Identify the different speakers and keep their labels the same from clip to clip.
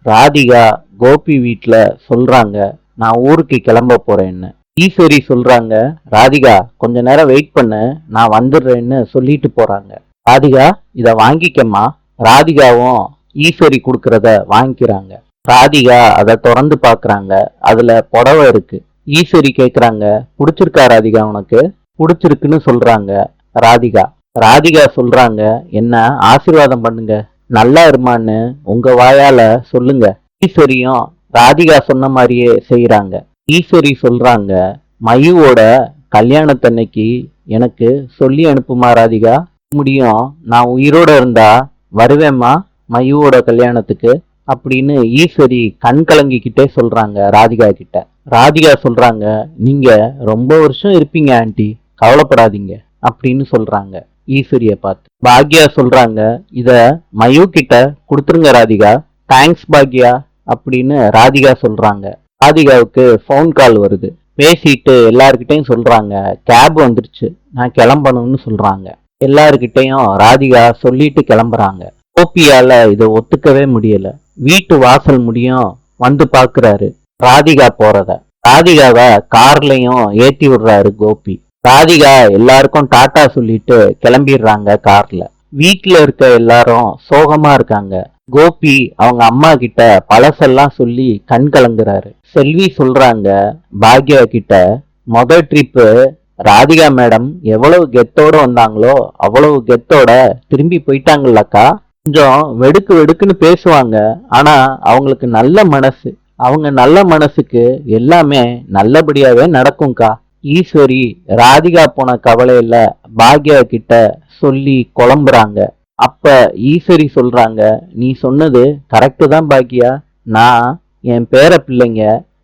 Speaker 1: ராதிகா கோபி வீட்ல சொல்றாங்க, நான் ஊருக்கு கிளம்ப போறேன்னு. ஈஸ்வரி சொல்றாங்க, ராதிகா கொஞ்ச நேரம் வெயிட் பண்ணு, நான் வந்துடுறேன்னு சொல்லிட்டு போறாங்க. ராதிகா இத வாங்கிக்கம்மா. ராதிகாவும் ஈஸ்வரி கொடுக்கறத வாங்கிக்கிறாங்க. ராதிகா அதை திறந்து பாக்குறாங்க. அதுல புடவை இருக்கு. ஈஸ்வரி கேக்குறாங்க, பிடிச்சிருக்கா ராதிகா உனக்கு? பிடிச்சிருக்குன்னு சொல்றாங்க ராதிகா. ராதிகா சொல்றாங்க, என்ன ஆசீர்வாதம் பண்ணுங்க, நல்லா இருமான்னு உங்க வாயால சொல்லுங்க. ஈஸ்வரியும் ராதிகா சொன்ன மாதிரியே செய்யறாங்க. ஈஸ்வரி சொல்றாங்க, மயுவோட கல்யாணத்தன்னைக்கு எனக்கு சொல்லி அனுப்புமா ராதிகா? முடியும், நான் உயிரோட இருந்தா வருவேம்மா மயுவோட கல்யாணத்துக்கு அப்படின்னு ஈஸ்வரி கண் கலங்கிக்கிட்டே சொல்றாங்க ராதிகா கிட்ட. ராதிகா சொல்றாங்க, நீங்க ரொம்ப வருஷம் இருப்பீங்க ஆண்டி, கவலைப்படாதீங்க அப்படின்னு சொல்றாங்க ஈஸ்வரிய பார்த்து. பாக்யா சொல்றாங்க, இத மயு கிட்ட கொடுத்துருங்க ராதிகா. தேங்க்ஸ் பாக்யா அப்படின்னு ராதிகா சொல்றாங்க. ராதிகாவுக்கு ஃபோன் கால் வருது. பேசிட்டு எல்லார்கிட்டையும் சொல்றாங்க, கேப் வந்துருச்சு, நான் கிளம்பணும்னு சொல்றாங்க. எல்லார்கிட்டையும் ராதிகா சொல்லிட்டு கிளம்புறாங்க. கோபியால இதை ஒத்துக்கவே முடியல. வீட்டு வாசல் முடியும் வந்து பாக்குறாரு ராதிகா போறத. ராதிகாவை கார்லயும் ஏத்தி விடுறாரு கோபி. ராதிகா எல்லாருக்கும் டாட்டா சொல்லிட்டு கிளம்பிடுறாங்க கார்ல. வீட்டுல இருக்க எல்லாரும் சோகமா இருக்காங்க. கோபி அவங்க அம்மா கிட்ட பழசெல்லாம் சொல்லி கண் கலங்குறாரு. செல்வி சொல்றாங்க பாக்யா கிட்ட, முதல் ட்ரிப்பு ராதிகா மேடம் எவ்வளவு கெத்தோட வந்தாங்களோ அவ்வளவு கெத்தோட திரும்பி போயிட்டாங்கல்லக்கா. கொஞ்சம் வெடுக்கு வெடுக்குன்னு பேசுவாங்க, ஆனா அவங்களுக்கு நல்ல மனசு. அவங்க நல்ல மனசுக்கு எல்லாமே நல்லபடியாவே நடக்கும்க்கா. ஈஸ்வரி ராதிகா போன கவலையில பாக்யா கிட்ட சொல்லி குழம்புறாங்க. அப்ப ஈஸ்வரி சொல்றாங்க, நீ சொன்னது கரெக்டு தான் பாக்யா. நான் என் பேர பிள்ளைங்க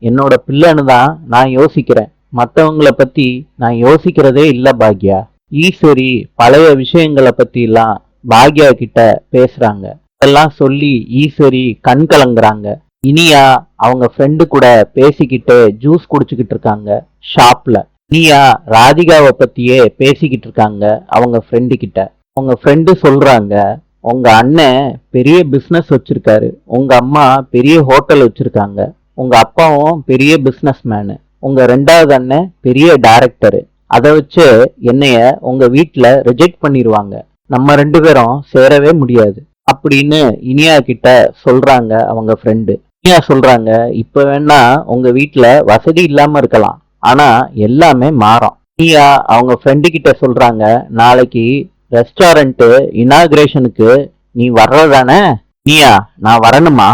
Speaker 1: என்னோட பிள்ளைன்னு தான் நான் யோசிக்கிறேன். மற்றவங்களை பத்தி நான் யோசிக்கிறதே இல்ல பாக்யா. ஈஸ்வரி பழைய விஷயங்களை பத்தி எல்லாம் பாக்யா கிட்ட பேசுறாங்க. இதெல்லாம் சொல்லி ஈஸ்வரி கண் கலங்குறாங்க. இனியா அவங்க ஃப்ரெண்டு கூட பேசிக்கிட்டு ஜூஸ் குடிச்சுக்கிட்டு இருக்காங்க ஷாப்ல. இனியா ராதிகாவை பத்தியே பேசிக்கிட்டு இருக்காங்க அவங்க ஃப்ரெண்டு கிட்ட. உங்க ஃப்ரெண்டு சொல்றாங்க, உங்க அண்ணன் பெரிய பிசினஸ் வச்சிருக்காரு, உங்க அம்மா பெரிய ஹோட்டல் வச்சிருக்காங்க, உங்க அப்பாவும் பெரிய பிசினஸ் மேனு, உங்க ரெண்டாவது அண்ணன் பெரிய டைரக்டரு. அதை வச்சு என்னைய உங்க வீட்டுல ரிஜெக்ட் பண்ணிடுவாங்க, நம்ம ரெண்டு பேரும் சேரவே முடியாது அப்படின்னு இனியா கிட்ட சொல்றாங்க அவங்க ஃப்ரெண்டு. இனியா சொல்றாங்க, இப்ப வேணா உங்க வீட்டுல வசதி இல்லாம இருக்கலாம், ஆனா எல்லாமே மாறும். இனியா அவங்க ஃப்ரெண்டு கிட்ட சொல்றாங்க, நாளைக்கு ரெஸ்டாரண்ட் இனாகிரேஷனுக்கு நீ வர்றதானே? நீயா, நான் வரணுமா?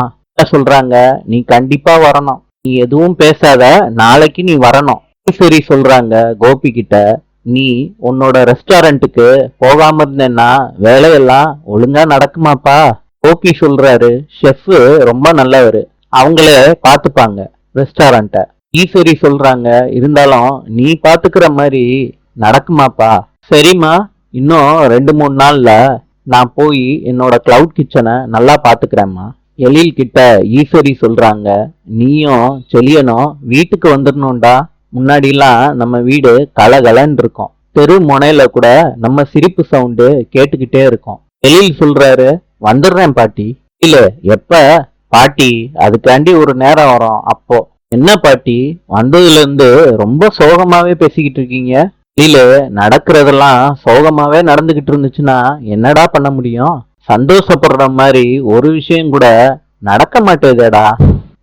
Speaker 1: சொல்றாங்க, நீ கண்டிப்பா வரணும், நீ எதுவும் பேசாத, நாளைக்கு நீ வரணும். சரி சொல்றாங்க கோபி கிட்ட, நீ உன்னோட ரெஸ்டாரண்ட்டுக்கு போகாம இருந்தேன்னா வேலையெல்லாம் ஒழுங்கா நடக்குமாப்பா? கோபி சொல்றாரு, ஷெஃப் ரொம்ப நல்லவரு, அவங்களே பாத்துப்பாங்க ரெஸ்டாரண்ட்ட. ஈஸ்வரி சொல்றாங்க, இருந்தாலும் நீ பாத்துக்கிற மாதிரி நடக்குமாப்பா? சரிம்மா, இன்னும் 2-3 நாள்ல நான் போய் என்னோட கிளவுட் கிச்சனை நல்லா பாத்துக்கிறேம்மா. எழில் கிட்ட ஈஸ்வரி சொல்றாங்க, நீயும் செலியனும் வீட்டுக்கு வந்துடணும்டா. முன்னாடிலாம் நம்ம வீடு கலகலன்னு இருக்கும், தெரு முனையில கூட நம்ம சிரிப்பு சவுண்டு கேட்டுக்கிட்டே இருக்கும். எழில் சொல்றாரு, வந்துடுறேன் பாட்டி. இல்ல எப்ப பாட்டி? அதுக்காண்டி ஒரு நேரம் வரும். அப்போ என்ன பாட்டி, வந்ததுல இருந்து ரொம்ப சோகமாவே பேசிக்கிட்டு இருக்கீங்க? இல்ல, நடக்கிறதெல்லாம் சோகமாவே நடந்துகிட்டு இருந்துச்சுன்னா என்னடா பண்ண முடியும்? சந்தோஷப்படுற மாதிரி ஒரு விஷயம் கூட நடக்க மாட்டேதேடா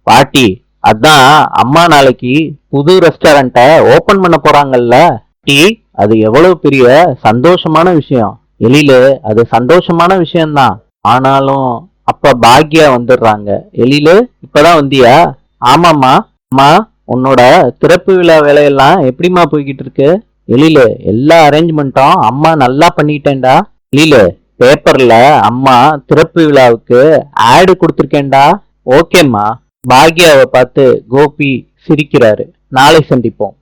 Speaker 1: பாட்டி. அதான் அம்மா நாளைக்கு புது ரெஸ்டாரண்ட ஓபன் பண்ண போறாங்கல்ல பாட்டி, அது எவ்வளவு பெரிய சந்தோஷமான விஷயம். எழில, அது சந்தோஷமான விஷயம்தான், ஆனாலும் அப்ப பாக்யா வந்துடுறாங்க. எழிலு, இப்பதான் வந்தியா? ஆமாம்மா. அம்மா, உன்னோட திறப்பு விழா வேலையெல்லாம் எப்படிமா போய்கிட்டு இருக்கு? எழில, எல்லா அரேஞ்ச்மெண்ட்டும் அம்மா நல்லா பண்ணிட்டேன்டா. எழில, பேப்பர்ல அம்மா திறப்பு விழாவுக்கு ஆடு கொடுத்துருக்கேன்டா. ஓகேம்மா. பாக்யாவை பார்த்து கோபி சிரிக்கிறாரு. நாளை சந்திப்போம்.